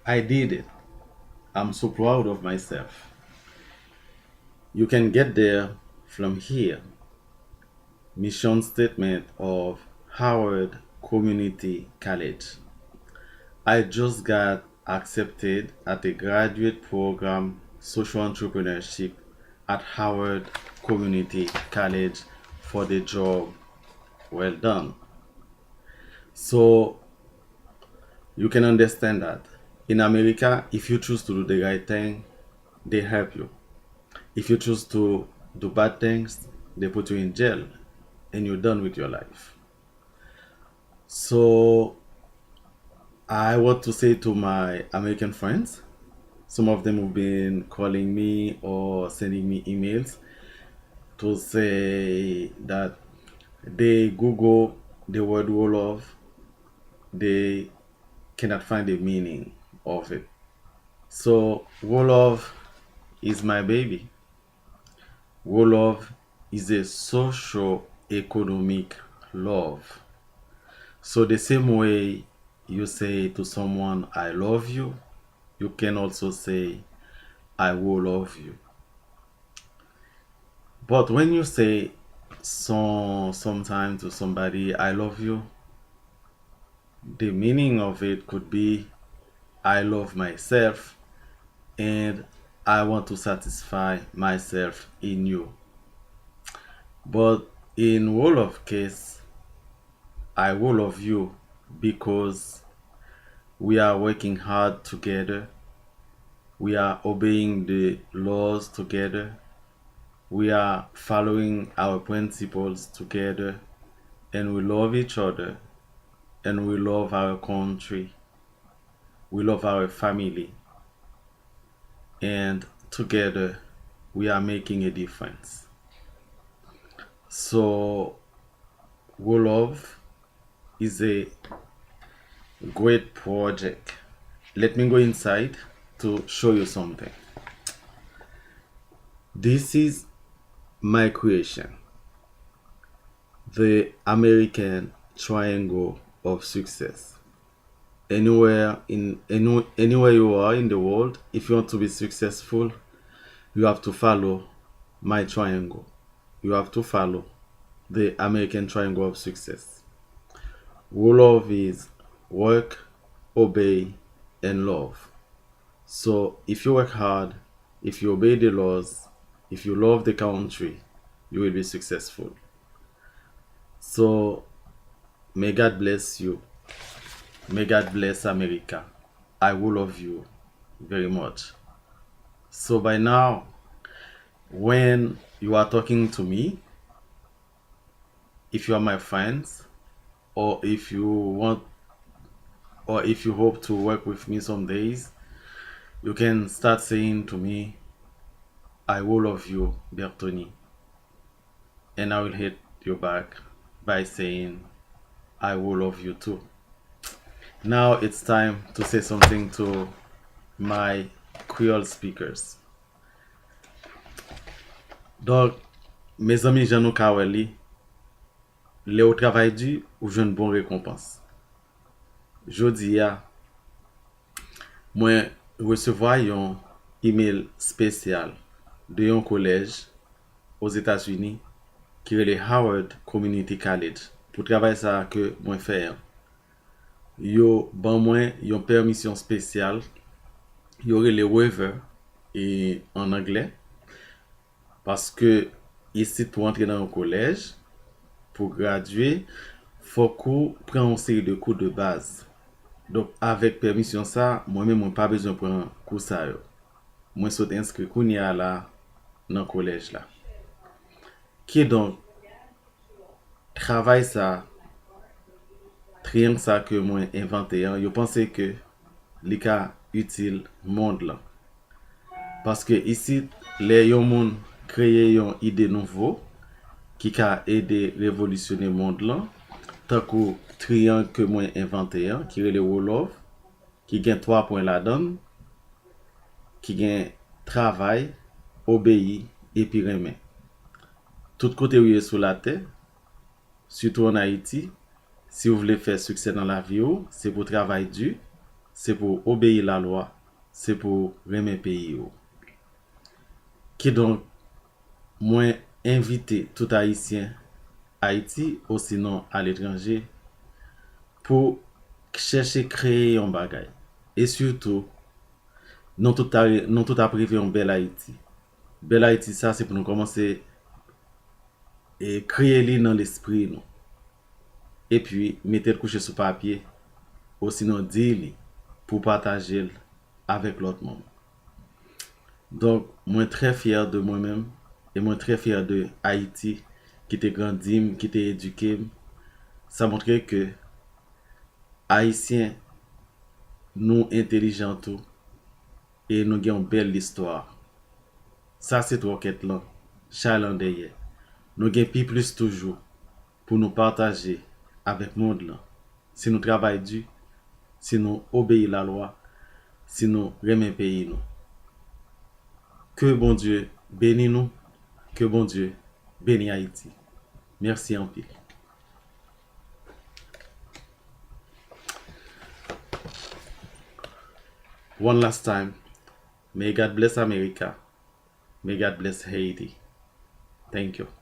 I did it. I'm so proud of myself. You can get there from here. Mission statement of Howard Community College. I just got accepted at a graduate program social entrepreneurship at Howard Community College for the job well done. So you can understand that in America, if you choose to do the right thing, they help you. If you choose to do bad things, they put you in jail and you're done with your life. So I want to say to my American friends, some of them have been calling me or sending me emails to say that they Google the word Wolof, they cannot find the meaning of it. So Wolof is my baby. Wolof is a social economic love. So the same way you say to someone I love you, you can also say I will love you. But when you say sometime to somebody I love you, the meaning of it could be I love myself and I want to satisfy myself in you. But in all of case, I will love you because we are working hard together. We are obeying the laws together. We are following our principles together and we love each other and we love our country. We love our family and together we are making a difference. So, Wolof is a great project. Let me go inside to show you something. This is my creation, the American Triangle of Success. Anywhere you are in the world, if you want to be successful, you have to follow my triangle. You have to follow the American Triangle of Success. Rule of is work, obey, and love. So if you work hard, if you obey the laws, if you love the country, you will be successful. So may God bless you. May God bless America. I will love you very much. So by now, when you are talking to me, if you are my friends, or if you want, or if you hope to work with me some days, you can start saying to me, I will love you, Bertoni. And I will hit you back by saying, I will love you too. Now it's time to say something to my Creole speakers. Donc, mes amis Jean Kaweli, le ou travail du ou jeune bon récompense. Jodi ya, mwen recevoir yon email spécial de yon collège aux États-Unis qui est le Howard Community College pour travail ça que moi faire. Yo ban mwen yon permission spéciale, yo le waiver et en anglais parce que ici pour entrer dans un collège pour graduer, faut qu'on prenne une série de cours de base. Donc avec permission ça, moi-même moi pas besoin prendre cours ça yo. Moi saute inscrit kounya là dans collège là. Qui donc travail ça triangle ça que moi inventé hein, yo pensé que li ka utile monde là. Parce que ici les yon monde créer yon idée nouveau qui ka aider révolutionner monde là tant que triangle que moi inventé hein, qui est le Wolof qui gagne 3 points là-dedans qui gagne travail, obéi et puis remet. Tout côté où est sur la terre, surtout en Haïti, si vous voulez faire succès dans la vie, c'est pour travail dur, c'est pour obéir la loi, c'est pour remettre pays. Qui donc, moi, inviter tout Haïtien, Haïti ou sinon à l'étranger, pour chercher créer un bagage. Et surtout, nous tout à privé en bel Haïti. Bel Haïti, ça, c'est pour nous commencer et créer li dans l'esprit nous. Et puis, mettre le coucher sur papier, ou sinon dire pour partager avec l'autre monde. Donc, moi très fier de moi-même et moi très fier de Haïti qui t'est grandi, qui t'est éduqué. Ça montre que Haïtiens, nous intelligents tout et nous avons une belle histoire. Ça, c'est toi qui es là, chalandais. Nous avons plus toujours pour nous partager avec le monde là. Si nous travaillons dur, si nous obéissons la loi, si nous remettons pays nous. Que bon Dieu bénisse nous, que bon Dieu bénisse Haïti. Merci en pile. One last time, may God bless America. May God bless Haiti. Thank you.